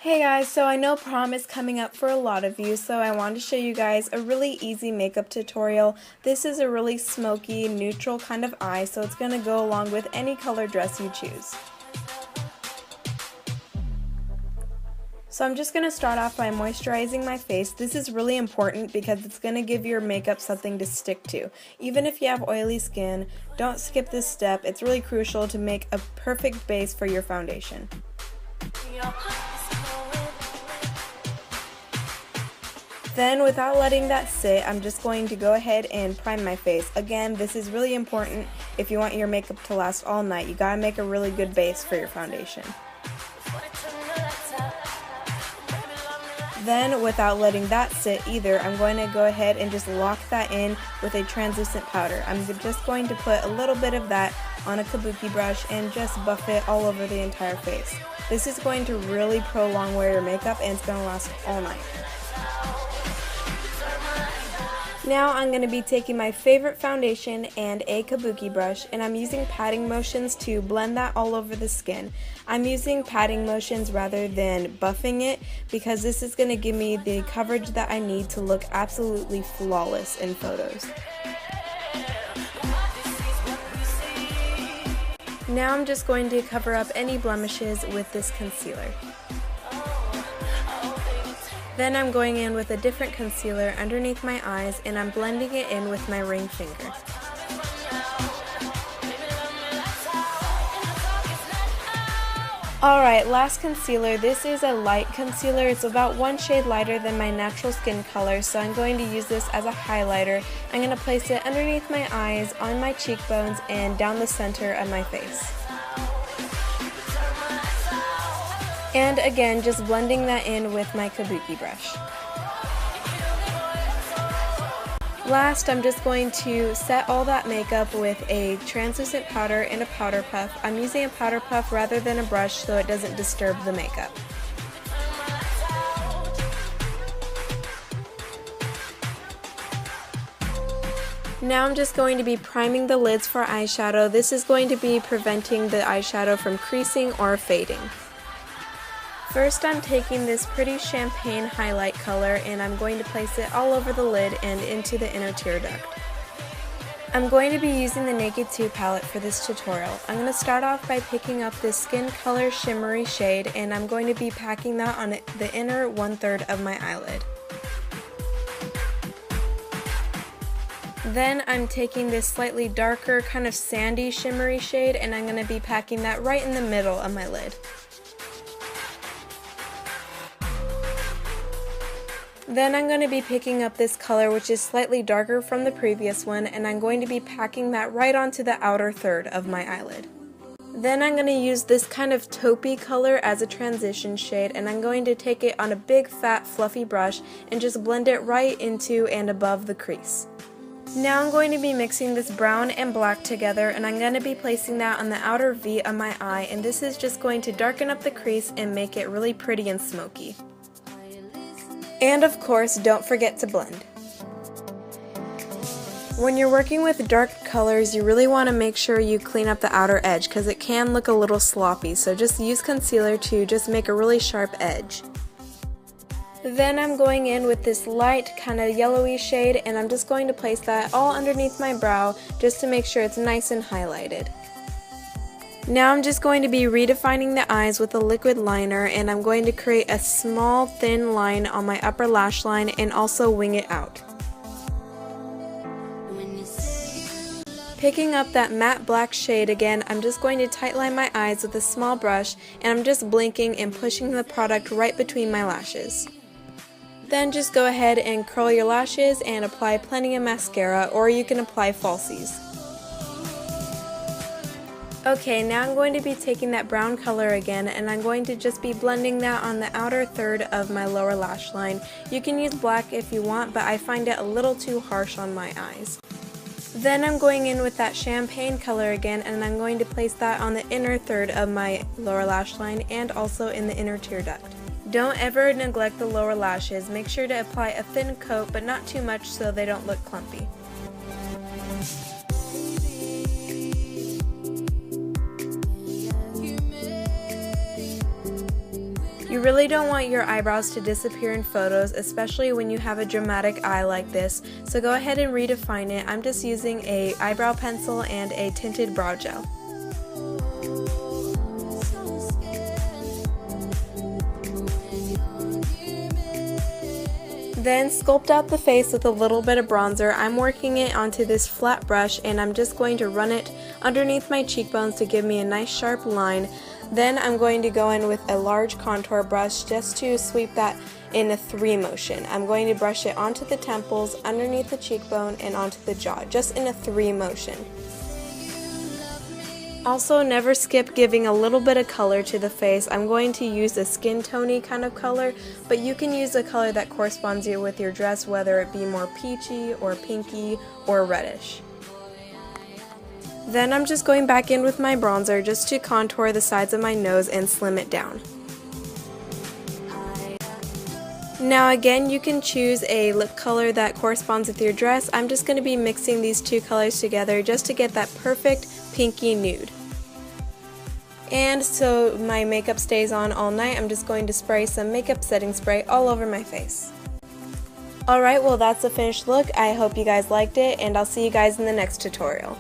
Hey guys, so I know prom is coming up for a lot of you, so I wanted to show you guys a really easy makeup tutorial. This is a really smoky, neutral kind of eye, so it's going to go along with any color dress you choose. So I'm just going to start off by moisturizing my face. This is really important because it's going to give your makeup something to stick to. Even if you have oily skin, don't skip this step. It's really crucial to make a perfect base for your foundation. Then, without letting that sit, I'm just going to go ahead and prime my face. Again, this is really important if you want your makeup to last all night. You gotta make a really good base for your foundation. Then, without letting that sit either, I'm going to go ahead and just lock that in with a translucent powder. I'm just going to put a little bit of that on a kabuki brush and just buff it all over the entire face. This is going to really prolong wear your makeup and it's going to last all night. Now I'm going to be taking my favorite foundation and a kabuki brush, and I'm using patting motions to blend that all over the skin. I'm using patting motions rather than buffing it because this is going to give me the coverage that I need to look absolutely flawless in photos. Now I'm just going to cover up any blemishes with this concealer. Then I'm going in with a different concealer underneath my eyes and I'm blending it in with my ring finger. Alright, last concealer. This is a light concealer. It's about one shade lighter than my natural skin color, so I'm going to use this as a highlighter. I'm going to place it underneath my eyes, on my cheekbones, and down the center of my face. And again, just blending that in with my kabuki brush. Last, I'm just going to set all that makeup with a translucent powder and a powder puff. I'm using a powder puff rather than a brush so it doesn't disturb the makeup. Now I'm just going to be priming the lids for eyeshadow. This is going to be preventing the eyeshadow from creasing or fading. First, I'm taking this pretty champagne highlight color and I'm going to place it all over the lid and into the inner tear duct. I'm going to be using the Naked 2 palette for this tutorial. I'm going to start off by picking up this Skin Color Shimmery shade and I'm going to be packing that on the inner 1/3 of my eyelid. Then I'm taking this slightly darker, kind of sandy shimmery shade and I'm going to be packing that right in the middle of my lid. Then I'm going to be picking up this color which is slightly darker from the previous one and I'm going to be packing that right onto the outer third of my eyelid. Then I'm going to use this kind of taupey color as a transition shade and I'm going to take it on a big fat fluffy brush and just blend it right into and above the crease. Now I'm going to be mixing this brown and black together and I'm going to be placing that on the outer V of my eye, and this is just going to darken up the crease and make it really pretty and smoky. And of course, don't forget to blend. When you're working with dark colors, you really want to make sure you clean up the outer edge because it can look a little sloppy, so just use concealer to just make a really sharp edge. Then I'm going in with this light kind of yellowy shade and I'm just going to place that all underneath my brow just to make sure it's nice and highlighted. Now I'm just going to be redefining the eyes with a liquid liner and I'm going to create a small thin line on my upper lash line and also wing it out. Picking up that matte black shade again, I'm just going to tightline my eyes with a small brush and I'm just blinking and pushing the product right between my lashes. Then just go ahead and curl your lashes and apply plenty of mascara, or you can apply falsies. Okay, now I'm going to be taking that brown color again and I'm going to just be blending that on the outer third of my lower lash line. You can use black if you want, but I find it a little too harsh on my eyes. Then I'm going in with that champagne color again and I'm going to place that on the inner third of my lower lash line and also in the inner tear duct. Don't ever neglect the lower lashes. Make sure to apply a thin coat, but not too much so they don't look clumpy. You really don't want your eyebrows to disappear in photos, especially when you have a dramatic eye like this, so go ahead and redefine it. I'm just using a eyebrow pencil and a tinted brow gel. Then sculpt out the face with a little bit of bronzer. I'm working it onto this flat brush and I'm just going to run it underneath my cheekbones to give me a nice sharp line. Then I'm going to go in with a large contour brush just to sweep that in a 3 motion. I'm going to brush it onto the temples, underneath the cheekbone, and onto the jaw, just in a 3 motion. Also, never skip giving a little bit of color to the face. I'm going to use a skin tone-y kind of color, but you can use a color that corresponds with your dress, whether it be more peachy or pinky or reddish. Then I'm just going back in with my bronzer just to contour the sides of my nose and slim it down. Now again, you can choose a lip color that corresponds with your dress. I'm just going to be mixing these two colors together just to get that perfect pinky nude. And so my makeup stays on all night, I'm just going to spray some makeup setting spray all over my face. Alright, well that's the finished look. I hope you guys liked it, and I'll see you guys in the next tutorial.